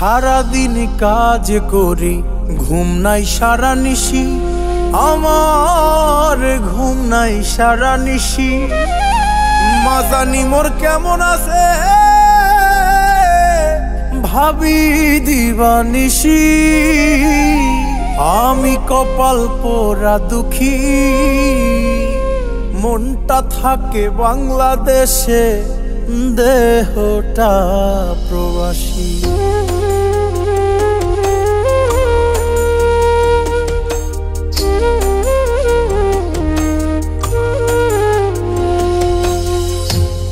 সারা দিন কাজ করি, ঘুম নাই সারা নিশি, আমার ঘুম নাই সারা নিশি। মা জানি মোর কেমন আছে, ভাবি দিবানিশি। আমি কপাল পোড়া দুঃখী, মনটা থাকে বাংলাদেশে, দেহটা প্রবাসী।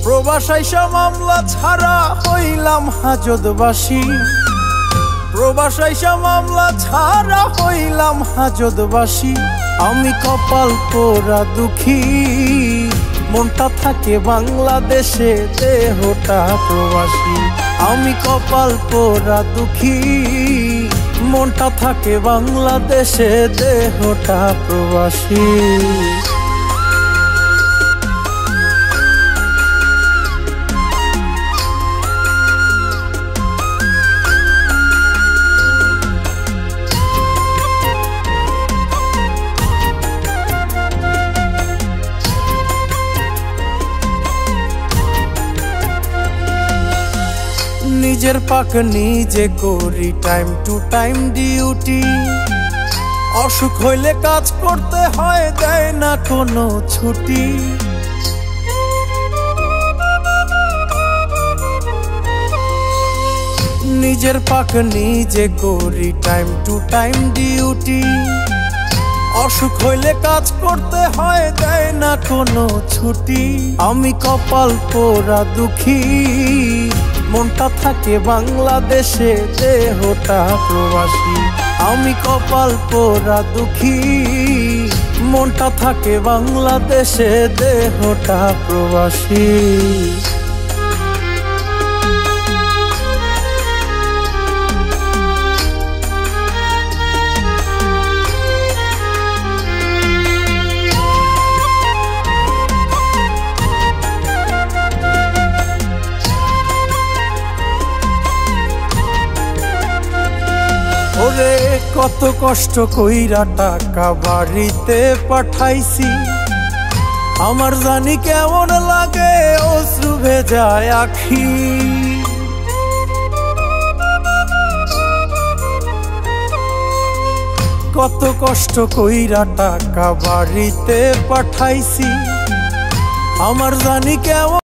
প্রবাস আইসা মামলা ছাড়া হইলাম হাজতবাসী, প্রবাস আইসা মামলা ছাড়া হইলাম হাজতবাসী। আমি কপাল পোড়া দুঃখী, মনটা থাকে বাংলাদেশে, দেহটা প্রবাসী। আমি কপাল পোড়া দুঃখী, মনটা থাকে বাংলাদেশে, দেহটা প্রবাসী। নিজের পাক নিজে করি, টাইম টু টাইম ডিউটি। অসুখ হইলে কাজ করতে হয়, দেয় না কোনো ছুটি। নিজের পাক নিজে করি, টাইম টু টাইম ডিউটি। অসুখ হইলে কাজ করতে হয়, দেয় না কোনো ছুটি। আমি কপাল পোড়া দুঃখী, মনটা থাকে বাংলাদেশে, দেহটা প্রবাসী। আমি কপাল পোড়া দুঃখী, মনটা থাকে বাংলাদেশে, দেহটা প্রবাসী। ওরে কত কষ্ট কইরা টাকা বাড়িতে পাঠাইছি, আমার জানি কেমন লাগে অশ্রু ভেজায় আখি। কত কষ্ট কইরা টাকা বাড়িতে পাঠাইছি, আমার জানি কেমন